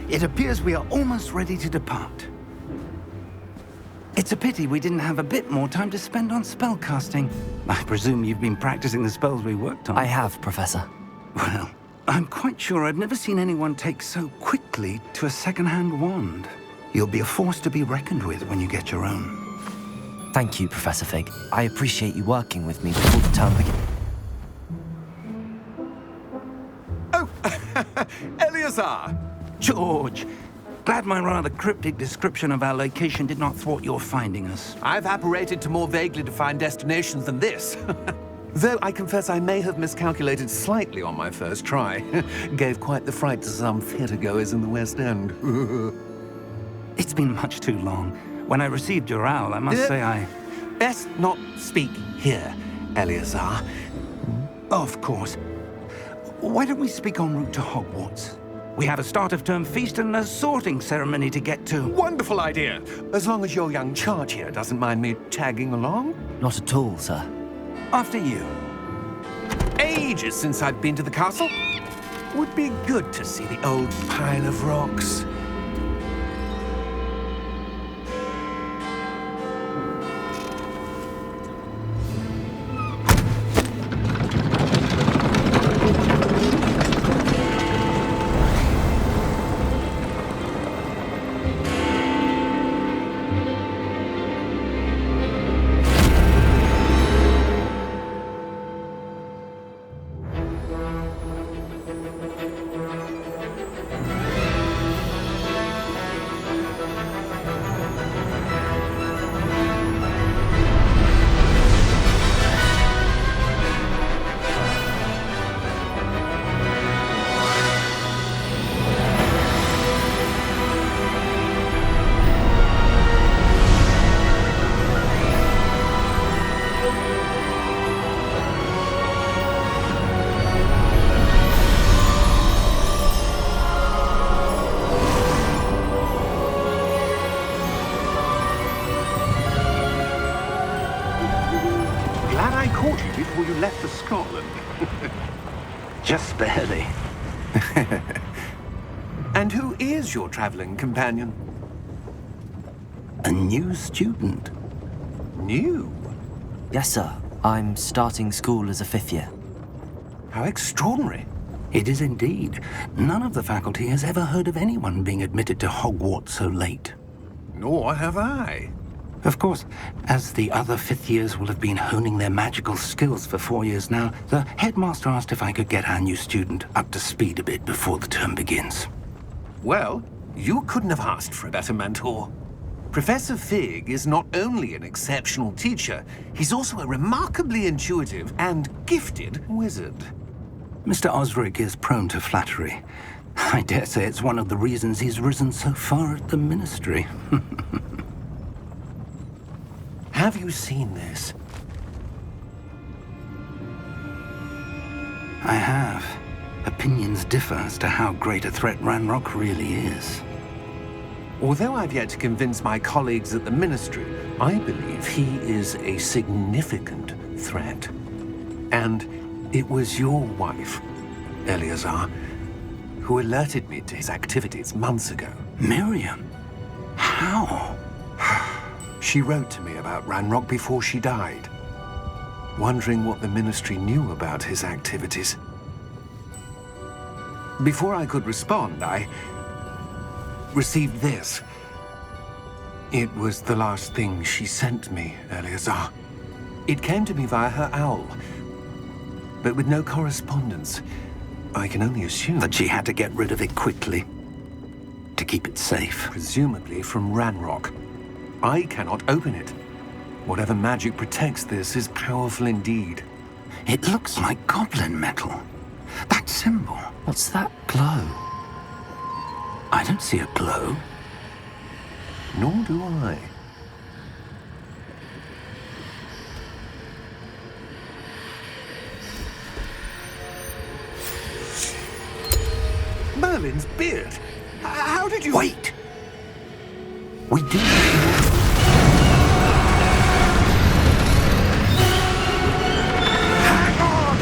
It appears we are almost ready to depart. It's a pity we didn't have a bit more time to spend on spellcasting. I presume you've been practicing the spells we worked on. I have, Professor. Well, I'm quite sure I've never seen anyone take so quickly to a second-hand wand. You'll be a force to be reckoned with when you get your own. Thank you, Professor Fig. I appreciate you working with me before the term begins. Oh, Eleazar! George, glad my rather cryptic description of our location did not thwart your finding us. I've apparated to more vaguely defined destinations than this. Though I confess I may have miscalculated slightly on my first try. Gave quite the fright to some theatre-goers in the West End. It's been much too long. When I received your owl, I must say I... Best not speak here, Eleazar. Of course. Why don't we speak en route to Hogwarts? We have a start-of-term feast and a sorting ceremony to get to. Wonderful idea! As long as your young charge here doesn't mind me tagging along. Not at all, sir. After you. Ages since I've been to the castle. Would be good to see the old pile of rocks. Before you left for Scotland. Just barely. And who is your traveling companion? A new student. New? Yes, sir. I'm starting school as a 5th year. How extraordinary. It is indeed. None of the faculty has ever heard of anyone being admitted to Hogwarts so late. Nor have I. Of course, as the other 5th years will have been honing their magical skills for 4 years now, the headmaster asked if I could get our new student up to speed a bit before the term begins. Well, you couldn't have asked for a better mentor. Professor Fig is not only an exceptional teacher, he's also a remarkably intuitive and gifted wizard. Mr. Osric is prone to flattery. I dare say it's one of the reasons he's risen so far at the ministry. Have you seen this? I have. Opinions differ as to how great a threat Ranrock really is. Although I've yet to convince my colleagues at the ministry, I believe he is a significant threat. And it was your wife, Eleazar, who alerted me to his activities months ago. Miriam? How? She wrote to me about Ranrock before she died, wondering what the ministry knew about his activities. Before I could respond, I received this. It was the last thing she sent me, Eleazar. It came to me via her owl, but with no correspondence. I can only assume That she had to get rid of it quickly, to keep it safe. presumably from Ranrock. I cannot open it. Whatever magic protects this is powerful indeed. It looks like goblin metal. That symbol. What's that glow? I don't see a glow. Nor do I. Merlin's beard. How did you... Wait! We do. Hang on!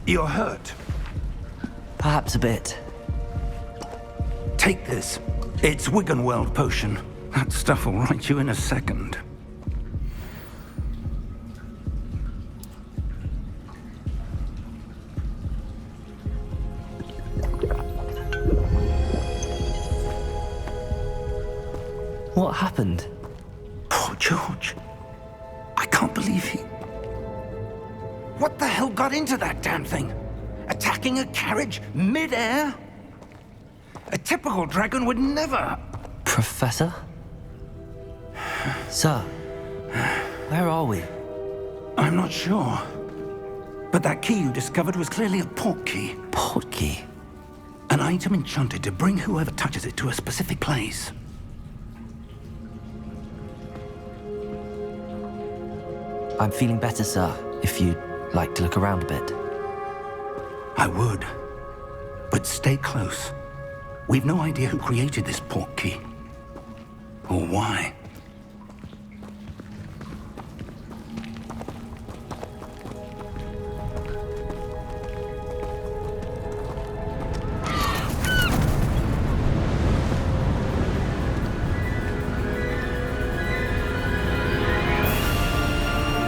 You're hurt. Perhaps a bit. Take this. It's Wiggenweld potion. That stuff will right you in a second. What happened? Poor George. I can't believe he... What the hell got into that damn thing? Attacking a carriage mid-air? A typical dragon would never... Professor? Sir, where are we? I'm not sure. But that key you discovered was clearly a port key. Port key? An item enchanted to bring whoever touches it to a specific place. I'm feeling better, sir, if you'd like to look around a bit. I would. But stay close. We've no idea who created this port key. Or why.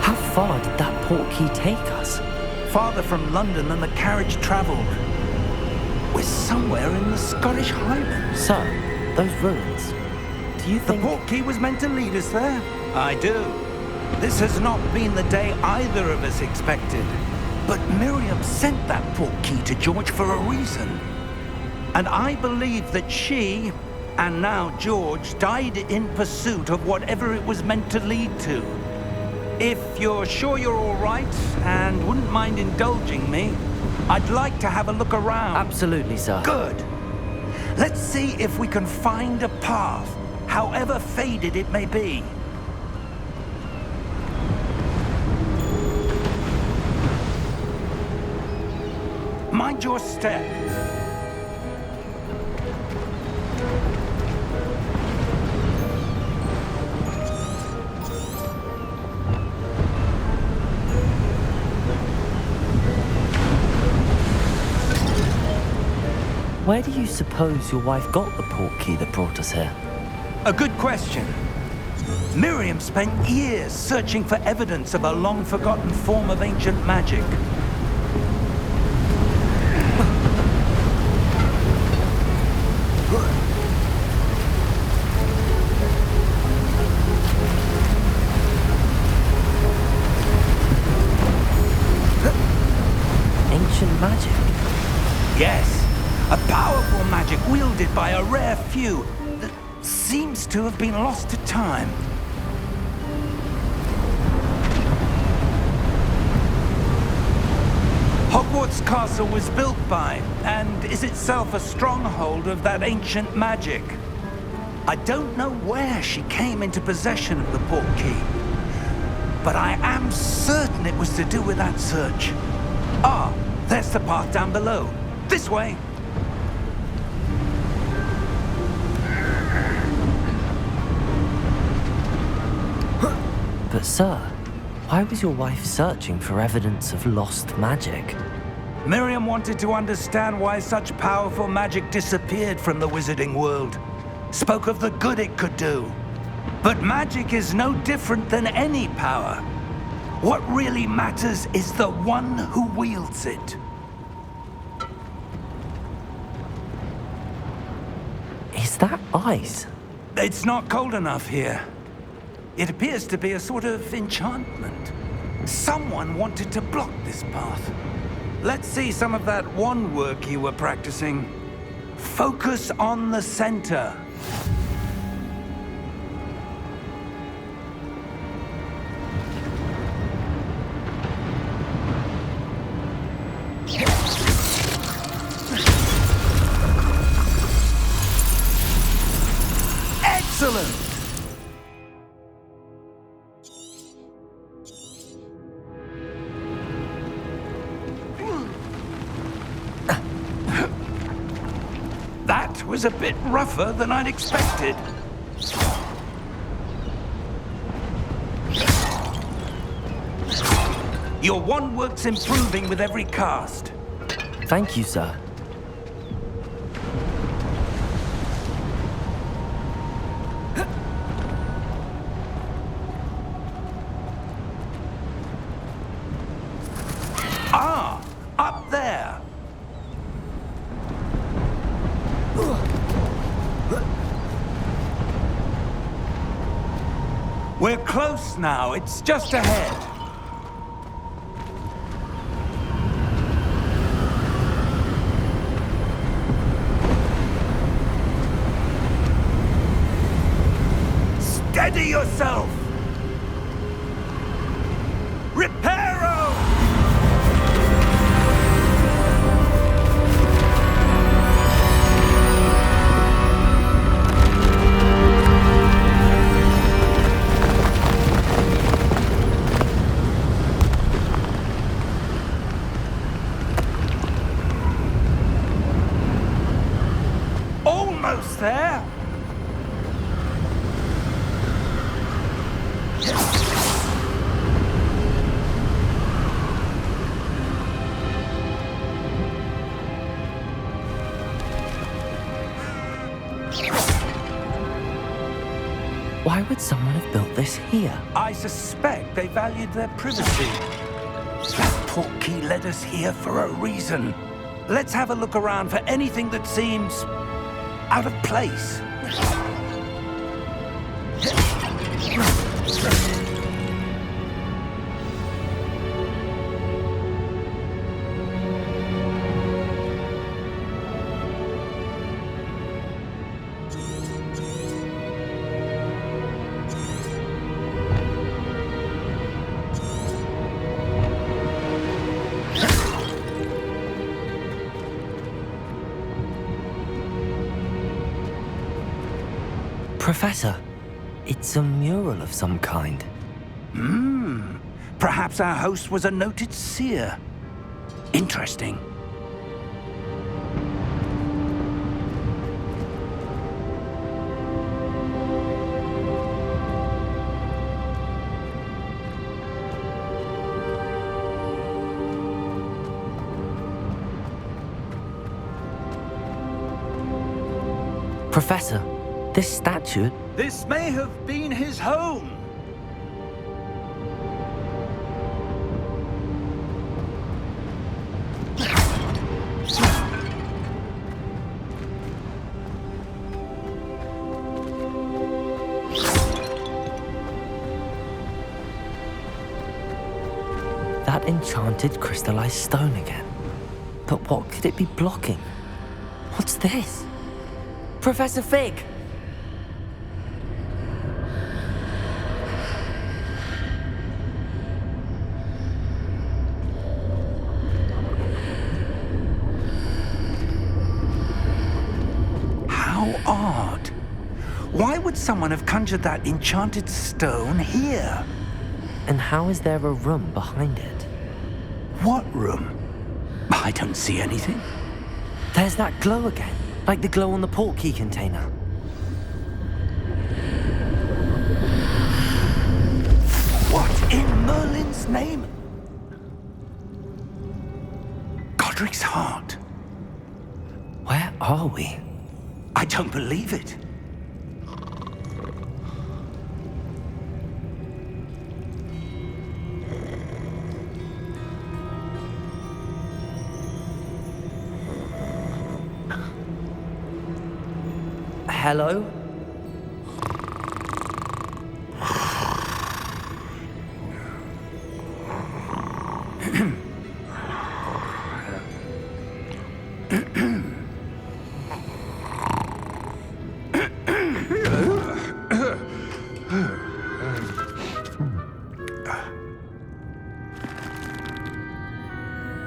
How far did that port key take us? Farther from London than the carriage traveled. We're somewhere in the Scottish Highlands. Sir, those ruins. Do you The think... port key was meant to lead us there? I do. This has not been the day either of us expected. But Miriam sent that port key to George for a reason. And I believe that she, and now George, died in pursuit of whatever it was meant to lead to. If you're sure you're all right, and wouldn't mind indulging me, I'd like to have a look around. Absolutely, sir. Good. Let's see if we can find a path, however faded it may be. Mind your step. Where do you suppose your wife got the port key that brought us here? A good question. Miriam spent years searching for evidence of a long-forgotten form of ancient magic. Ancient magic? Yes, a powerful magic wielded by a rare few that seems to have been lost to time. Hogwarts Castle was built by, and is itself a stronghold of that ancient magic. I don't know where she came into possession of the port key, but I am certain it was to do with that search. Ah, there's the path down below. This way. But sir, why was your wife searching for evidence of lost magic? Miriam wanted to understand why such powerful magic disappeared from the wizarding world. Spoke of the good it could do. But magic is no different than any power. What really matters is the one who wields it. Is that ice? It's not cold enough here. It appears to be a sort of enchantment. Someone wanted to block this path. Let's see some of that wand work you were practicing. Focus on the center. Excellent! That was a bit rougher than I'd expected. Your wand work's improving with every cast. Thank you, sir. Ah, up there. We're close now. It's just ahead. Steady yourself! Reparo! Almost there! Why would someone have built this here? I suspect they valued their privacy. That portkey led us here for a reason. Let's have a look around for anything that seems out of place. Professor, it's a mural of some kind. Perhaps our host was a noted seer. Interesting. Professor, this statue... This may have been his home. That enchanted crystallized stone again. But what could it be blocking? What's this? Professor Fig! How odd. Why would someone have conjured that enchanted stone here? And how is there a room behind it? What room? I don't see anything. There's that glow again, like the glow on the portkey container. What in Merlin's name? Godric's heart. Where are we? I don't believe it. Hello?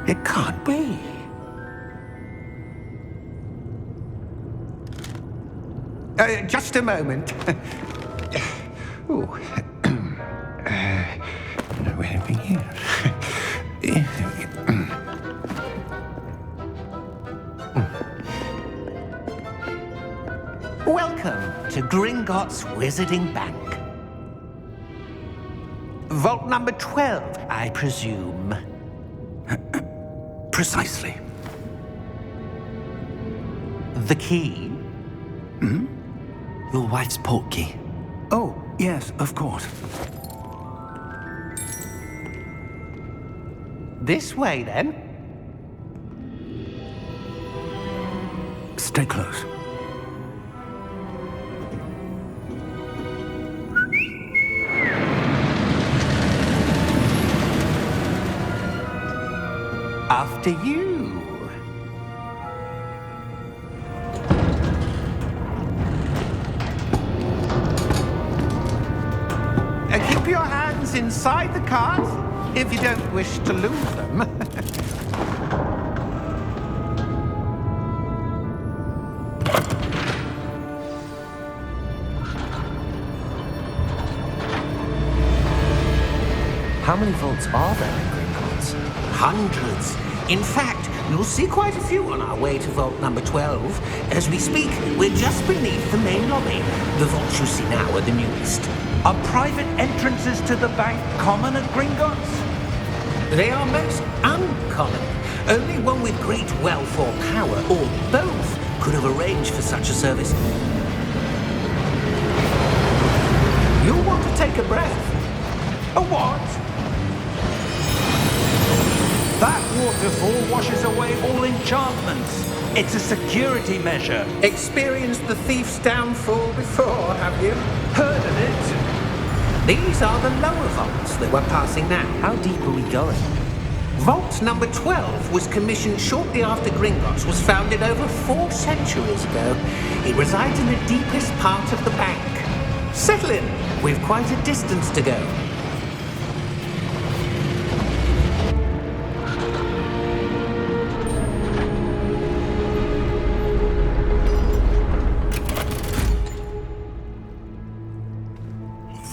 It can't be. Just a moment. Oh. Where have we here? Welcome to Gringotts Wizarding Bank. Vault number 12, I presume. Precisely. The key? Your wife's portkey. Oh, yes, of course. This way, then. Stay close. After you. Keep your hands inside the cart if you don't wish to lose them. How many vaults are there in Gringotts? Hundreds. In fact, you'll see quite a few on our way to vault number 12. As we speak, we're just beneath the main lobby. The vaults you see now are the newest. Are private entrances to the bank common at Gringotts? They are most uncommon. Only one with great wealth or power, or both, could have arranged for such a service. You'll want to take a breath. A what? That waterfall washes away all enchantments. It's a security measure. Experienced the thief's downfall before, have you? Heard of it? These are the lower vaults that we're passing now. How deep are we going? Vault number 12 was commissioned shortly after Gringotts was founded over 4 centuries ago. It resides in the deepest part of the bank. Settle in. We've quite a distance to go.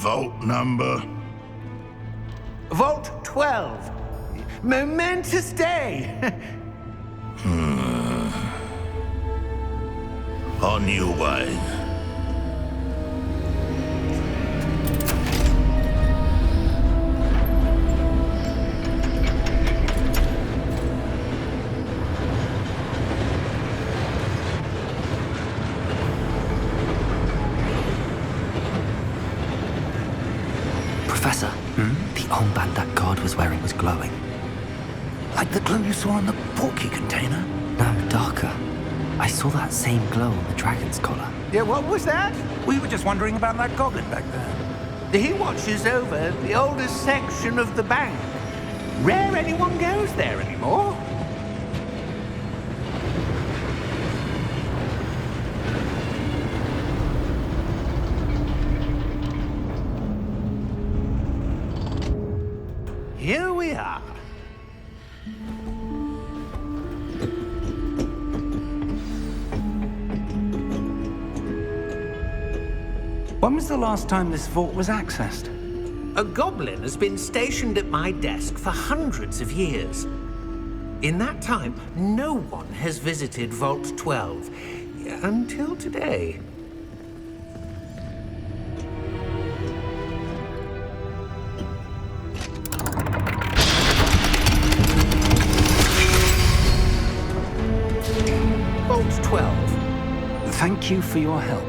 Vault number? Vault 12. Momentous day. On your way. Professor, the armband that guard was wearing was glowing. Like the glow you saw in the portkey container? No, darker. I saw that same glow on the dragon's collar. Yeah, what was that? We were just wondering about that goblin back there. He watches over the oldest section of the bank. Rare anyone goes there anymore. Here we are. When was the last time this vault was accessed? A goblin has been stationed at my desk for hundreds of years. In that time, no one has visited Vault 12 until today. Vault 12. Thank you for your help.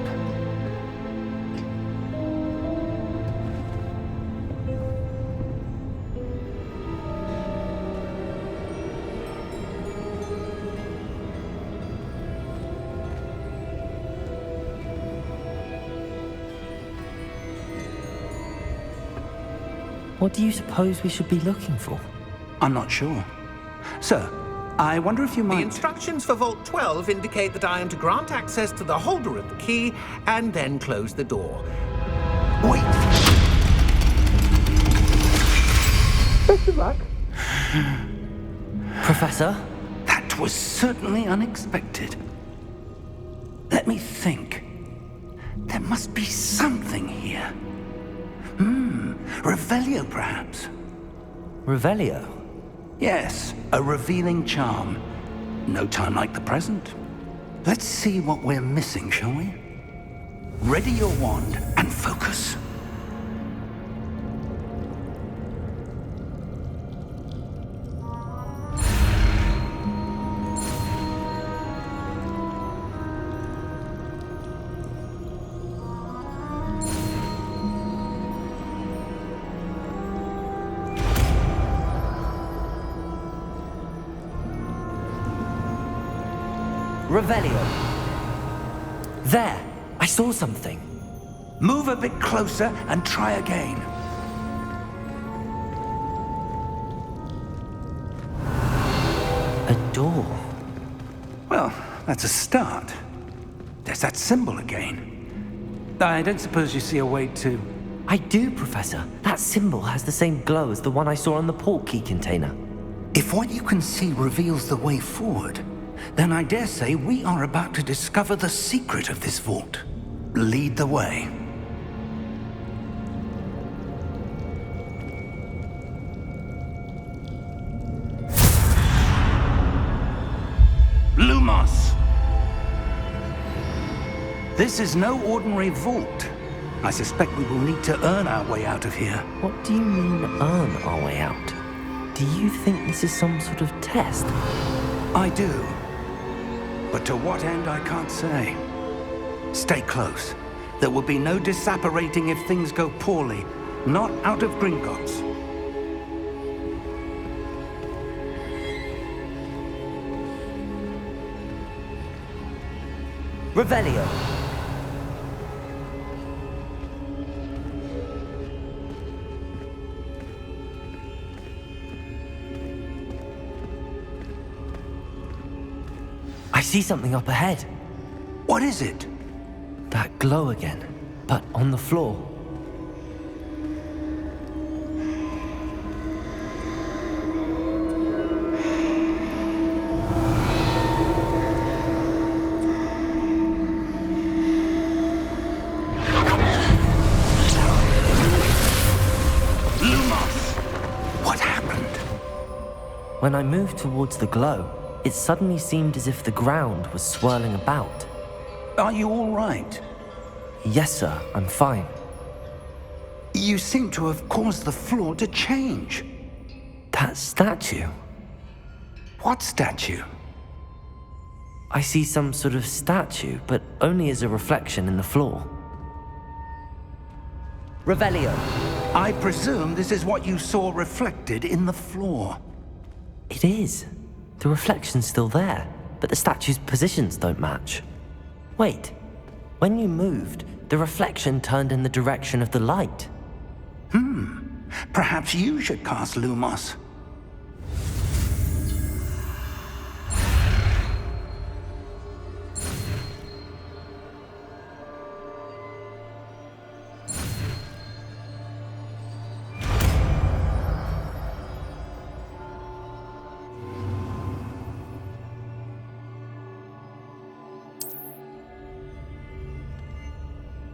What do you suppose we should be looking for? I'm not sure. Sir, I wonder if you The might... instructions for Vault 12 indicate that I am to grant access to the holder of the key and then close the door. Wait! Best of luck. Professor? That was certainly unexpected. Let me think. There must be something here. Revelio, perhaps? Revelio? Yes, a revealing charm. No time like the present. Let's see what we're missing, shall we? Ready your wand and focus. Revelio. There! I saw something. Move a bit closer and try again. A door. Well, that's a start. There's that symbol again. I don't suppose you see a way to... I do, Professor. That symbol has the same glow as the one I saw on the port key container. If what you can see reveals the way forward, then I dare say we are about to discover the secret of this vault. Lead the way. Lumos! This is no ordinary vault. I suspect we will need to earn our way out of here. What do you mean, earn our way out? Do you think this is some sort of test? I do. But to what end, I can't say. Stay close. There will be no disapparating if things go poorly. Not out of Gringotts. Revelio. I see something up ahead. What is it? That glow again, but on the floor. Lumos! What happened? When I moved towards the glow, it suddenly seemed as if the ground was swirling about. Are you all right? Yes, sir, I'm fine. You seem to have caused the floor to change. That statue? What statue? I see some sort of statue, but only as a reflection in the floor. Revelio. I presume this is what you saw reflected in the floor. It is. The reflection's still there, but the statue's positions don't match. Wait, when you moved, the reflection turned in the direction of the light. Perhaps you should cast Lumos.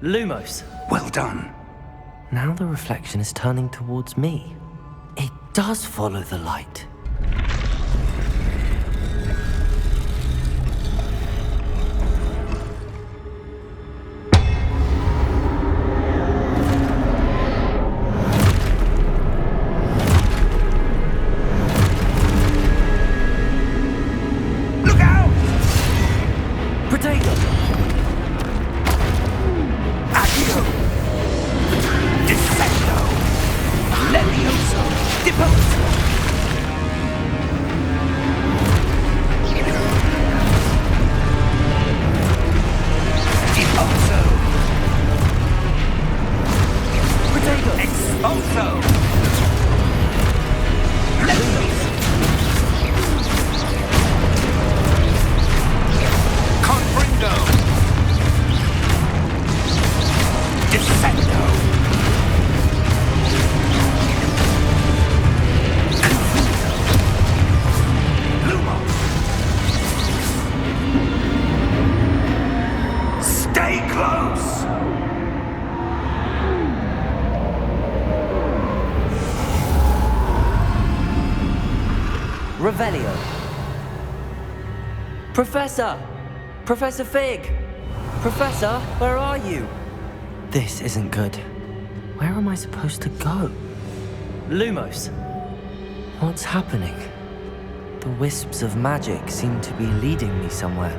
Lumos. Well done. Now the reflection is turning towards me. It does follow the light. Look out! Protego! Accio! Descendo! Levioso! Deposo! Deposo! Protego! Expulso! Levioso! Confringo! Descendo! Lumos! Stay close! Revelio. Professor! Professor Fig! Professor, where are you? This isn't good. Where am I supposed to go? Lumos. What's happening? The wisps of magic seem to be leading me somewhere.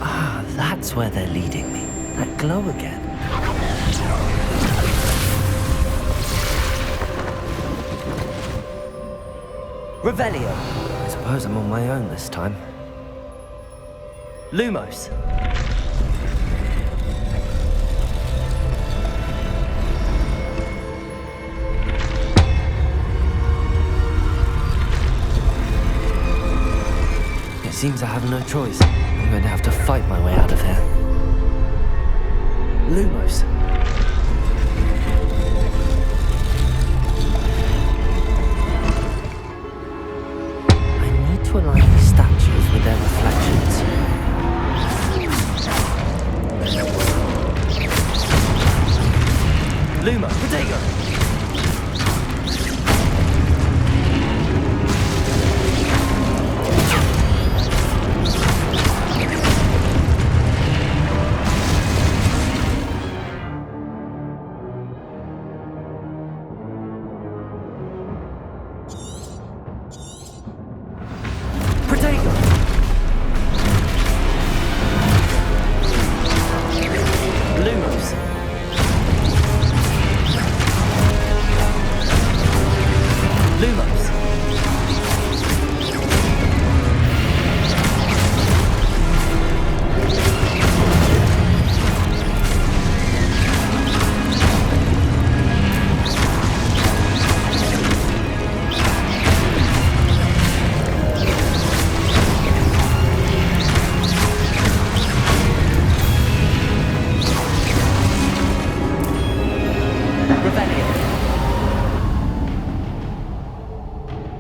Ah, that's where they're leading me. That glow again. Revelio. I suppose I'm on my own this time. Lumos. It seems I have no choice. I'm going to have to fight my way out of here. Lumos. I need to align these statues with their reflections. Luma, Protego!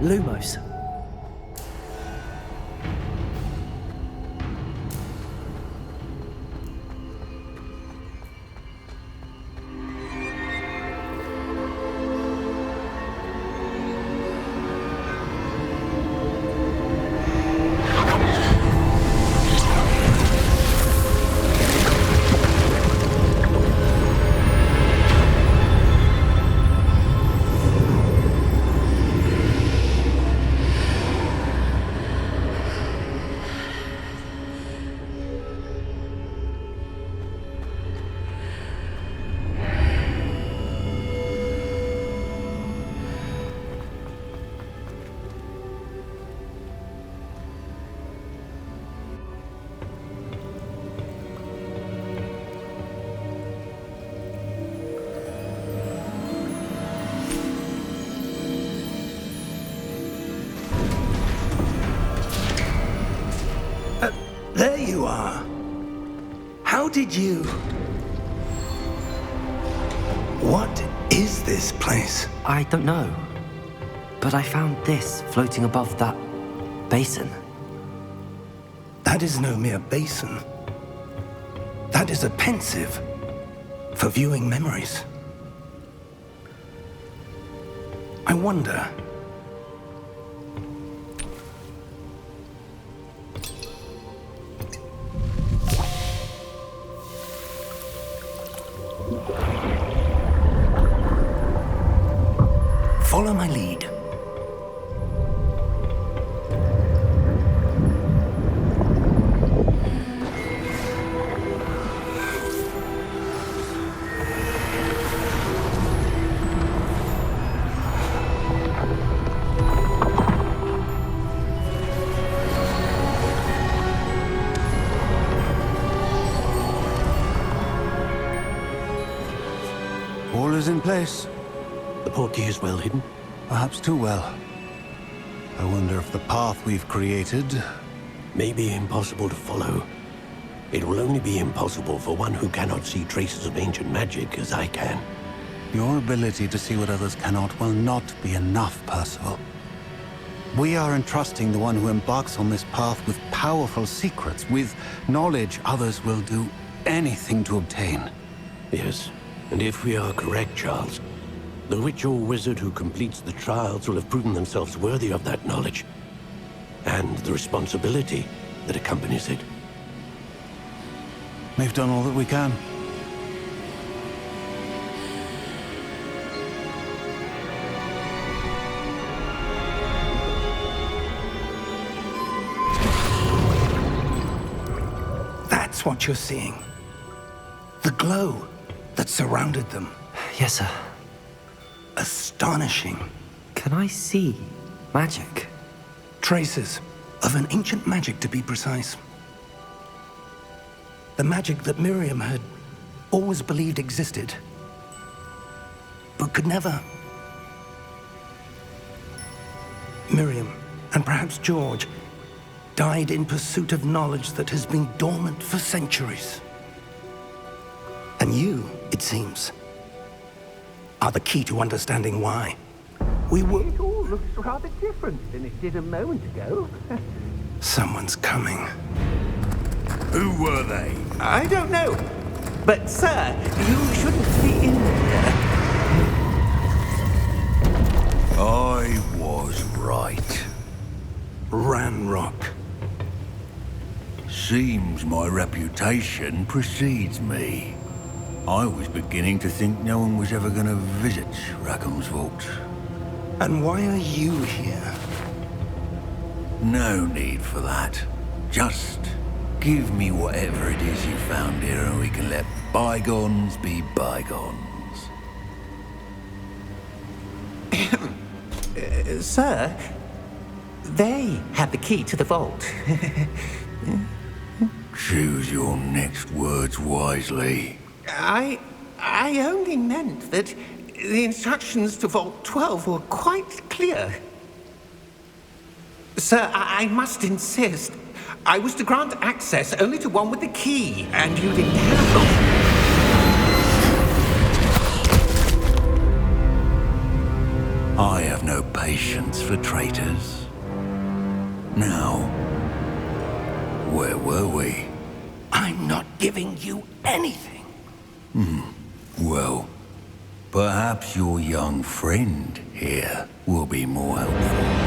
Lumos. There you are. How did you... What is this place? I don't know. But I found this floating above that basin. That is no mere basin. That is a pensive for viewing memories. I wonder... Follow my lead. All is in place. The portkey is well hidden. Perhaps too well. I wonder if the path we've created... May be impossible to follow. It will only be impossible for one who cannot see traces of ancient magic as I can. Your ability to see what others cannot will not be enough, Percival. We are entrusting the one who embarks on this path with powerful secrets, with knowledge others will do anything to obtain. Yes, and if we are correct, Charles, the witch or wizard who completes the trials will have proven themselves worthy of that knowledge, and the responsibility that accompanies it. We've done all that we can. That's what you're seeing. The glow that surrounded them. Yes, sir. Astonishing. Can I see magic? Traces of an ancient magic, to be precise. The magic that Miriam had always believed existed, but could never. Miriam, and perhaps George, died in pursuit of knowledge that has been dormant for centuries. And you, it seems, are the key to understanding why. We were... It all looks rather different than it did a moment ago. Someone's coming. Who were they? I don't know. But, sir, you shouldn't be in here. I was right. Ranrock. Seems my reputation precedes me. I was beginning to think no one was ever going to visit Rackham's vault. And why are you here? No need for that. Just give me whatever it is you found here and we can let bygones be bygones. Sir, they had the key to the vault. Choose your next words wisely. I only meant that the instructions to Vault 12 were quite clear. Sir, I must insist. I was to grant access only to one with the key, and you didn't have I have no patience for traitors. Now, where were we? I'm not giving you anything. Well, perhaps your young friend here will be more helpful.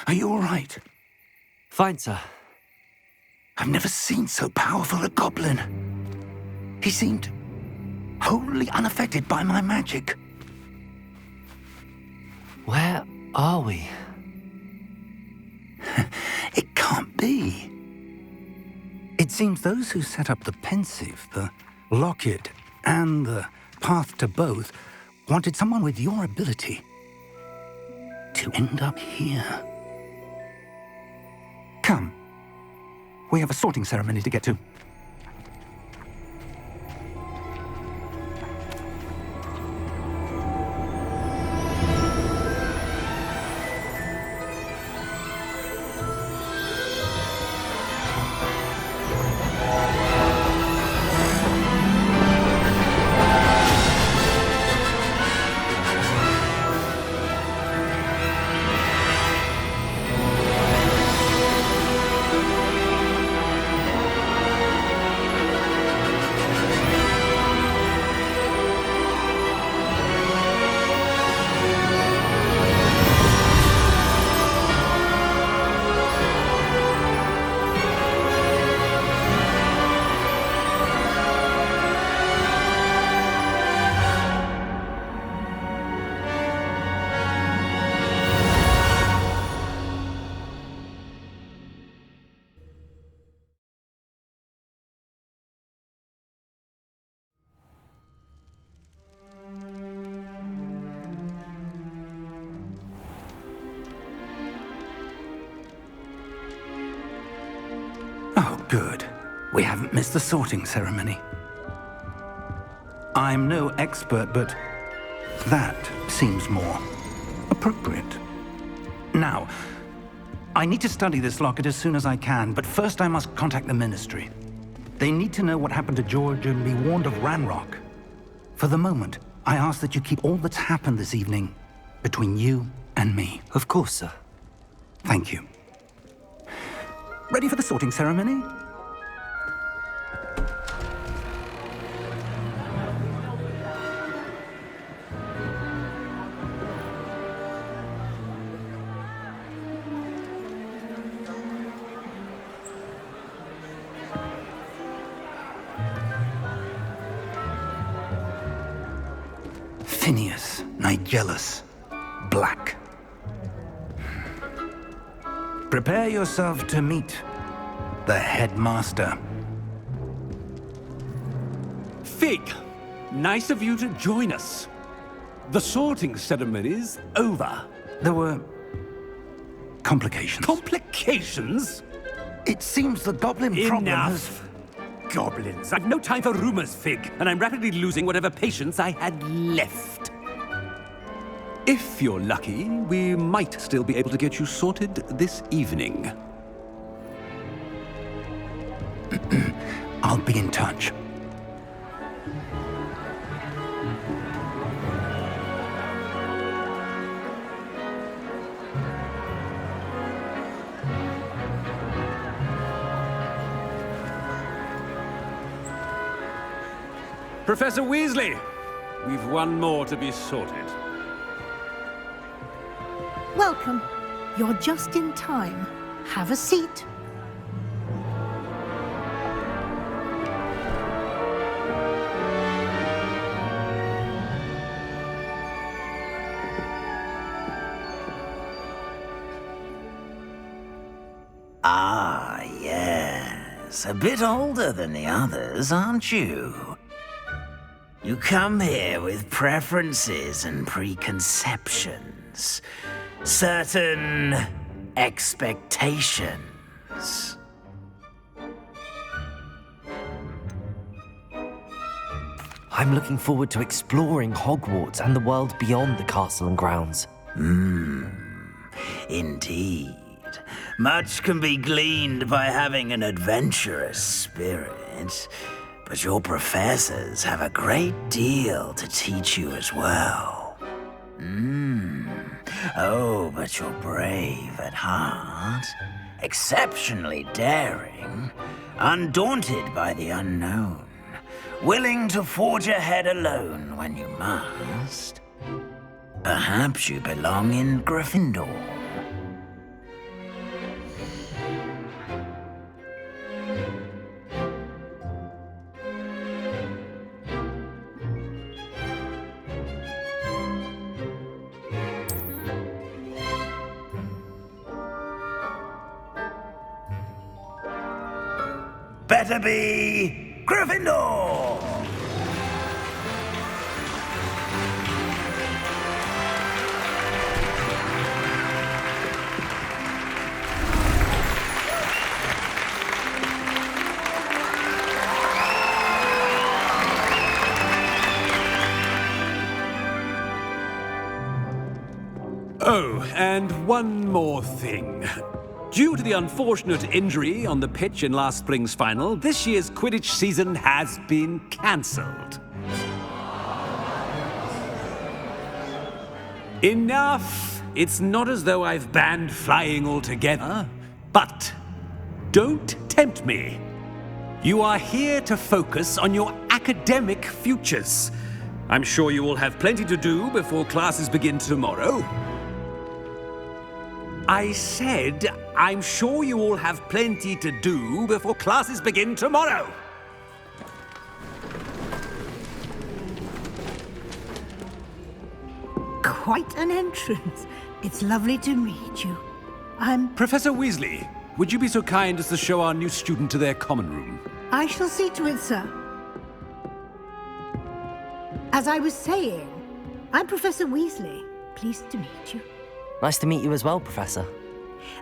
Are you all right? Fine, sir. I've never seen so powerful a goblin. He seemed wholly unaffected by my magic. Where are we? It can't be. It seems those who set up the pensive, the locket, and the path to both wanted someone with your ability to end up here. Come. We have a sorting ceremony to get to. Oh, good. We haven't missed the sorting ceremony. I'm no expert, but that seems more appropriate. Now, I need to study this locket as soon as I can, but first I must contact the Ministry. They need to know what happened to George and be warned of Ranrock. For the moment, I ask that you keep all that's happened this evening between you and me. Of course, sir. Thank you. Ready for the sorting ceremony? Phineas, Nigellus, Black. Prepare yourself to meet the headmaster. Fig, nice of you to join us. The sorting ceremony's over. There were complications. Complications? It seems the goblin problem has... Enough! Goblins. I've no time for rumors, Fig, and I'm rapidly losing whatever patience I had left. If you're lucky, we might still be able to get you sorted this evening. I'll be in touch. Professor Weasley, we've one more to be sorted. Welcome. You're just in time. Have a seat. Ah, yes. A bit older than the others, aren't you? You come here with preferences and preconceptions. Certain expectations. I'm looking forward to exploring Hogwarts and the world beyond the castle and grounds. Indeed. Much can be gleaned by having an adventurous spirit, but your professors have a great deal to teach you as well. Oh, but you're brave at heart, exceptionally daring, undaunted by the unknown, willing to forge ahead alone when you must. Perhaps you belong in Gryffindor. Better be Gryffindor! Oh, and one more thing. Due to the unfortunate injury on the pitch in last spring's final, this year's Quidditch season has been cancelled. Enough! It's not as though I've banned flying altogether, but don't tempt me. You are here to focus on your academic futures. I'm sure you will have plenty to do before classes begin tomorrow. I said, I'm sure you all have plenty to do before classes begin tomorrow. Quite an entrance. It's lovely to meet you. Professor Weasley, would you be so kind as to show our new student to their common room? I shall see to it, sir. As I was saying, I'm Professor Weasley. Pleased to meet you. Nice to meet you as well, Professor.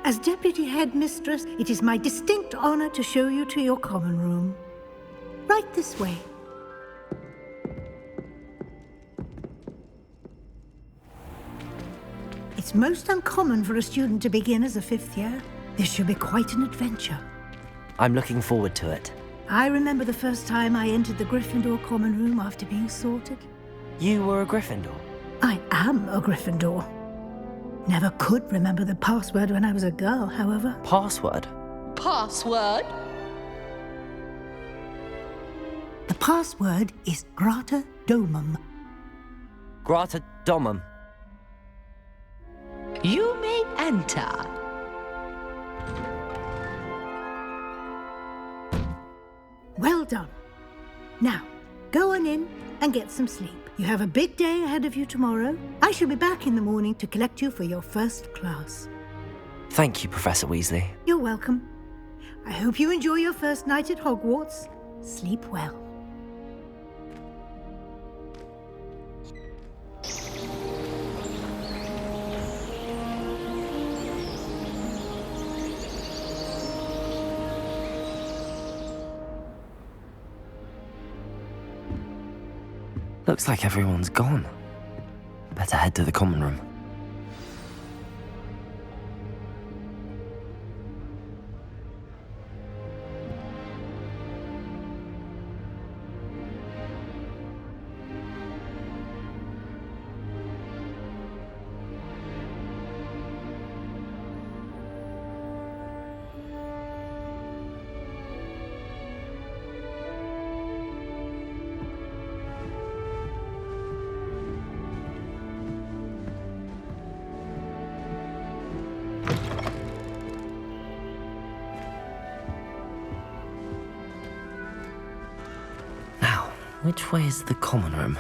As Deputy Headmistress, it is my distinct honor to show you to your common room. Right this way. It's most uncommon for a student to begin as a 5th year. This should be quite an adventure. I'm looking forward to it. I remember the first time I entered the Gryffindor common room after being sorted. You were a Gryffindor? I am a Gryffindor. Never could remember the password when I was a girl, however. Password? Password? The password is Grata Domum. Grata Domum. You may enter. Well done. Now, go on in and get some sleep. You have a big day ahead of you tomorrow. I shall be back in the morning to collect you for your first class. Thank you, Professor Weasley. You're welcome. I hope you enjoy your first night at Hogwarts. Sleep well. Looks like everyone's gone. Better head to the common room. Which way is the common room?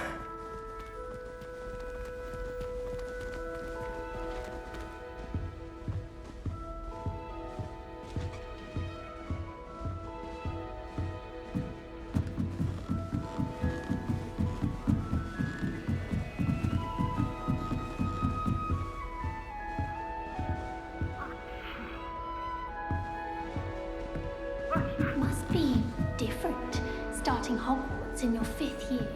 Must be different starting Hogwarts in your 5th year.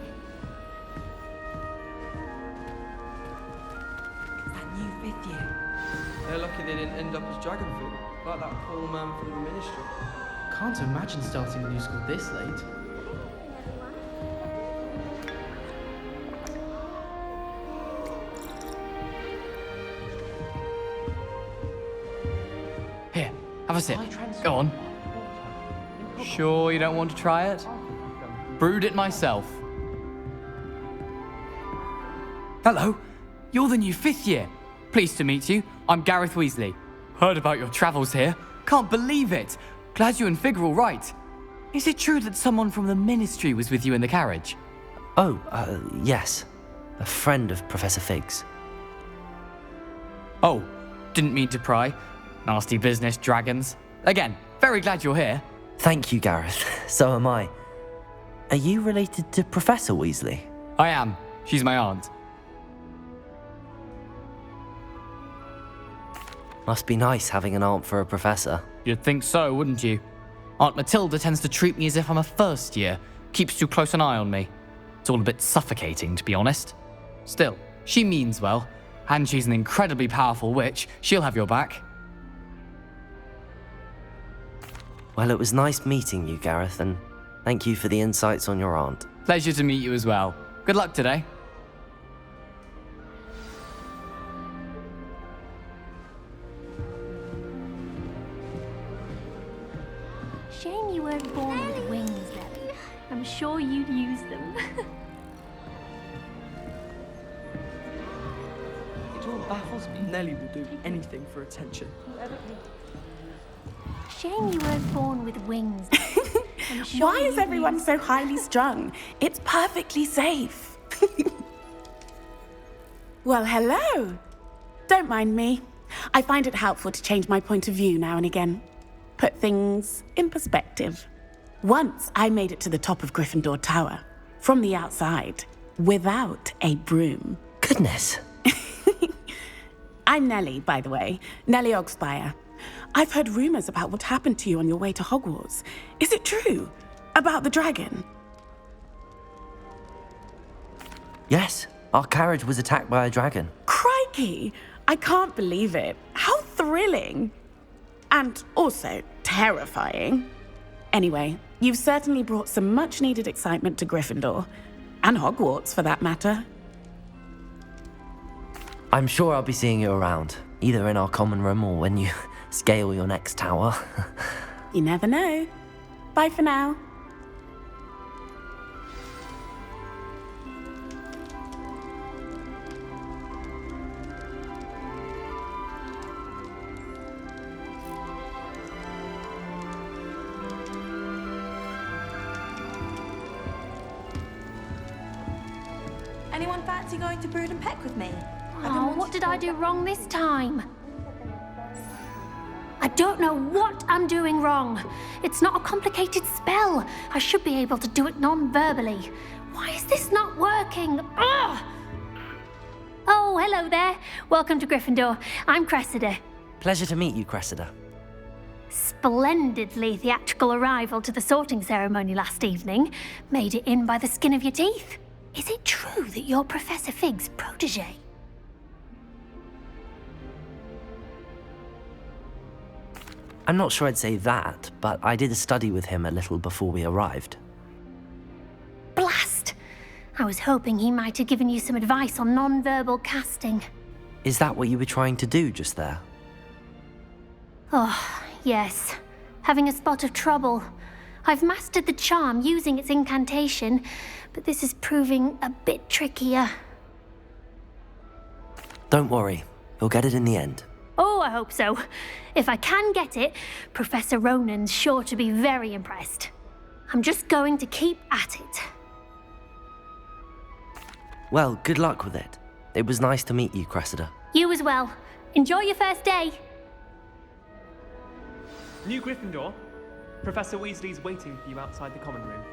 That new 5th year. They're lucky they didn't end up as Dragonfoot, like that poor man from the Ministry. Can't imagine starting a new school this late. Here, have a sip. Go on. Sure you don't want to try it? Brewed it myself. Hello, you're the new 5th year. Pleased to meet you. I'm Gareth Weasley. Heard about your travels here. Can't believe it. Glad you and Fig are all right. Is it true that someone from the Ministry was with you in the carriage? Oh, yes. A friend of Professor Fig's. Oh, didn't mean to pry. Nasty business, dragons. Again, very glad you're here. Thank you, Gareth. So am I. Are you related to Professor Weasley? I am. She's my aunt. Must be nice having an aunt for a professor. You'd think so, wouldn't you? Aunt Matilda tends to treat me as if I'm a first year. Keeps too close an eye on me. It's all a bit suffocating, to be honest. Still, she means well. And she's an incredibly powerful witch. She'll have your back. Well, it was nice meeting you, Gareth, and thank you for the insights on your aunt. Pleasure to meet you as well. Good luck today. Shame you weren't born with wings, Nelly. I'm sure you'd use them. It all baffles me. Nelly will do anything for attention. Shame you weren't born with wings. I'm sure Why is you'd everyone use- so highly strung? It's perfectly safe. Well, hello. Don't mind me. I find it helpful to change my point of view now and again. Put things in perspective. Once I made it to the top of Gryffindor Tower, from the outside, without a broom. Goodness. I'm Nellie, by the way. Nellie Ogspire. I've heard rumors about what happened to you on your way to Hogwarts. Is it true? About the dragon? Yes, our carriage was attacked by a dragon. Crikey! I can't believe it. How thrilling. And also terrifying. Anyway, you've certainly brought some much-needed excitement to Gryffindor. And Hogwarts, for that matter. I'm sure I'll be seeing you around, either in our common room or when you scale your next tower. You never know. Bye for now. Anyone fancy going to Brood and Peck with me? Oh, what did I do wrong this time? I don't know what I'm doing wrong. It's not a complicated spell. I should be able to do it non-verbally. Why is this not working? Ugh! Oh, hello there. Welcome to Gryffindor. I'm Cressida. Pleasure to meet you, Cressida. Splendidly theatrical arrival to the sorting ceremony last evening. Made it in by the skin of your teeth. Is it true that you're Professor Fig's protege? I'm not sure I'd say that, but I did a study with him a little before we arrived. Blast! I was hoping he might have given you some advice on non-verbal casting. Is that what you were trying to do just there? Oh, yes. Having a spot of trouble. I've mastered the charm using its incantation, but this is proving a bit trickier. Don't worry, you'll get it in the end. Oh, I hope so. If I can get it, Professor Ronan's sure to be very impressed. I'm just going to keep at it. Well, good luck with it. It was nice to meet you, Cressida. You as well. Enjoy your first day. New Gryffindor. Professor Weasley's waiting for you outside the common room.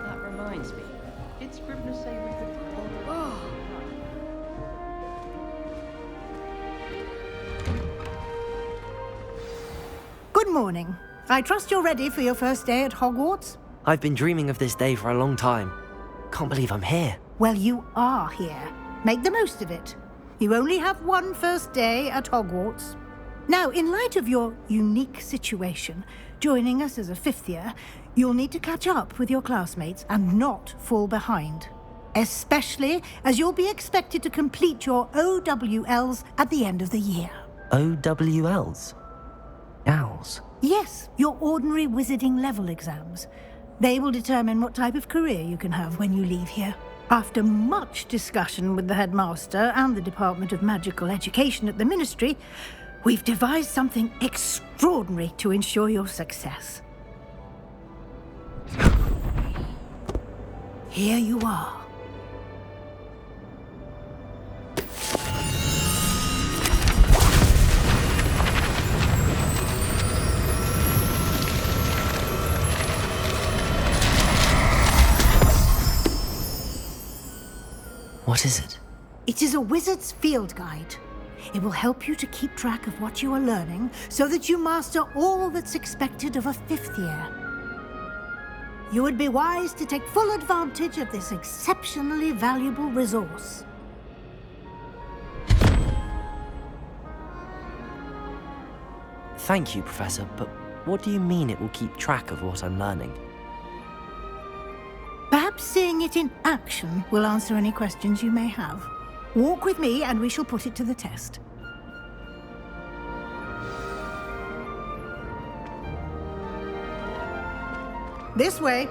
That reminds me. Did Scrivener say we could... Good morning. I trust you're ready for your first day at Hogwarts? I've been dreaming of this day for a long time. Can't believe I'm here. Well, you are here. Make the most of it. You only have one first day at Hogwarts. Now, in light of your unique situation, joining us as a fifth year, you'll need to catch up with your classmates and not fall behind. Especially as you'll be expected to complete your OWLs at the end of the year. OWLs? Owls? Yes, your ordinary wizarding level exams. They will determine what type of career you can have when you leave here. After much discussion with the headmaster and the Department of Magical Education at the Ministry, we've devised something extraordinary to ensure your success. Here you are. What is it? It is a wizard's field guide. It will help you to keep track of what you are learning so that you master all that's expected of a fifth year. You would be wise to take full advantage of this exceptionally valuable resource. Thank you, Professor, but what do you mean it will keep track of what I'm learning? Perhaps seeing it in action will answer any questions you may have. Walk with me and we shall put it to the test. This way.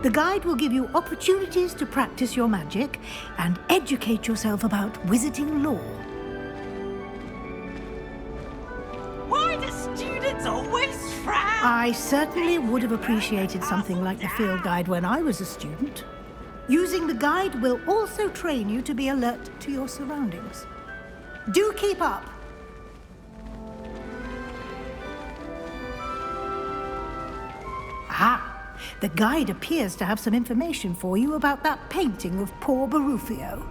The guide will give you opportunities to practice your magic and educate yourself about wizarding lore. Why do students always frown? I certainly would have appreciated something like the field guide when I was a student. Using the guide will also train you to be alert to your surroundings. Do keep up. Ah, the guide appears to have some information for you about that painting of poor Barufio.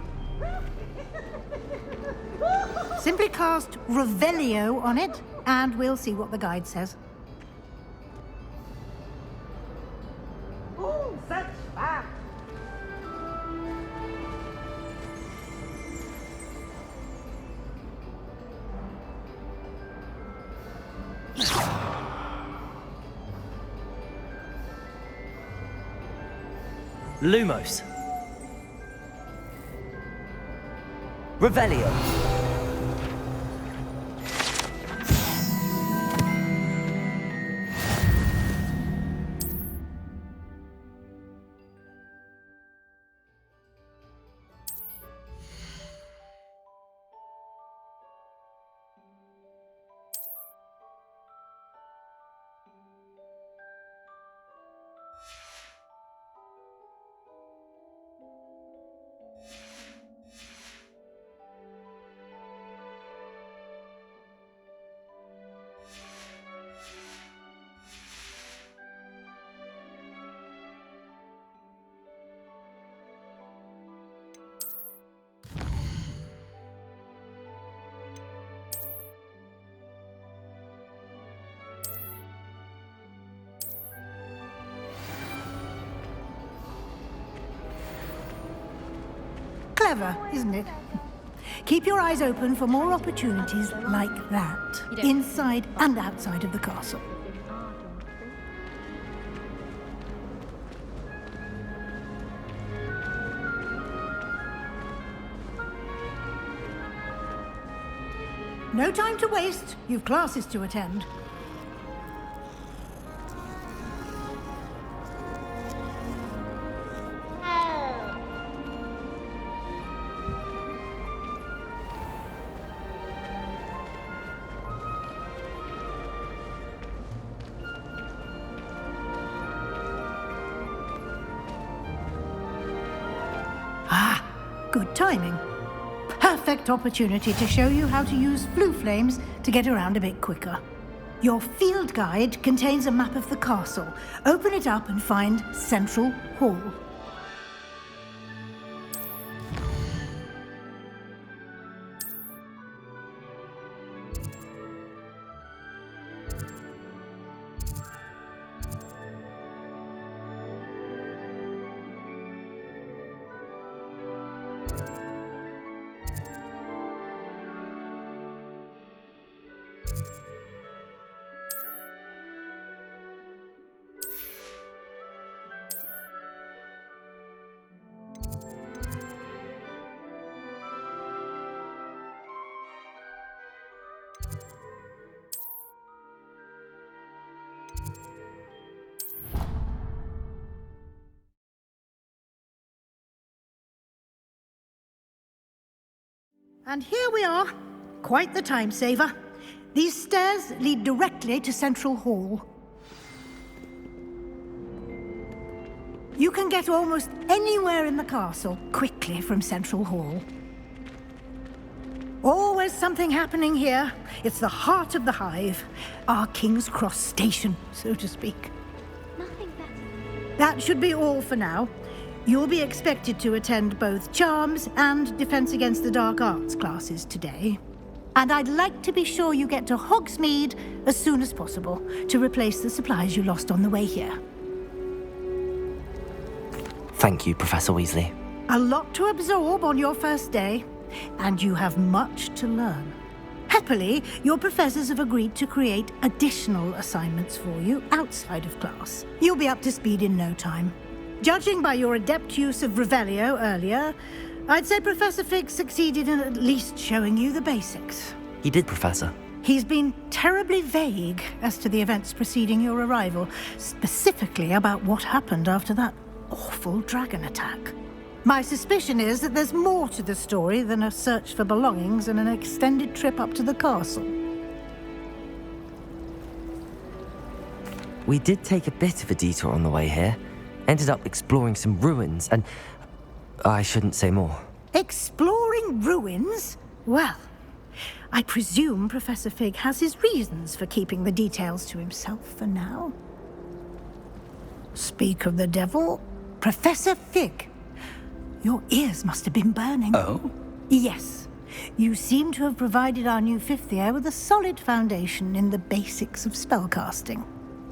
Simply cast Revelio on it, and we'll see what the guide says. Oh, such fun! Lumos. Revelio. Clever, isn't it? Keep your eyes open for more opportunities like that, inside and outside of the castle. No time to waste. You've classes to attend. Good timing. Perfect opportunity to show you how to use flue flames to get around a bit quicker. Your field guide contains a map of the castle. Open it up and find Central Hall. And here we are. Quite the time saver. These stairs lead directly to Central Hall. You can get almost anywhere in the castle quickly from Central Hall. Always something happening here. It's the heart of the hive. Our King's Cross station, so to speak. Nothing better. That should be all for now. You'll be expected to attend both Charms and Defense Against the Dark Arts classes today. And I'd like to be sure you get to Hogsmeade as soon as possible to replace the supplies you lost on the way here. Thank you, Professor Weasley. A lot to absorb on your first day, and you have much to learn. Happily, your professors have agreed to create additional assignments for you outside of class. You'll be up to speed in no time. Judging by your adept use of Revelio earlier, I'd say Professor Fig succeeded in at least showing you the basics. He did, Professor. He's been terribly vague as to the events preceding your arrival, specifically about what happened after that awful dragon attack. My suspicion is that there's more to the story than a search for belongings and an extended trip up to the castle. We did take a bit of a detour on the way here. Ended up exploring some ruins, and I shouldn't say more. Exploring ruins? Well, I presume Professor Fig has his reasons for keeping the details to himself for now. Speak of the devil, Professor Fig. Your ears must have been burning. Oh? Yes. You seem to have provided our new fifth year with a solid foundation in the basics of spellcasting.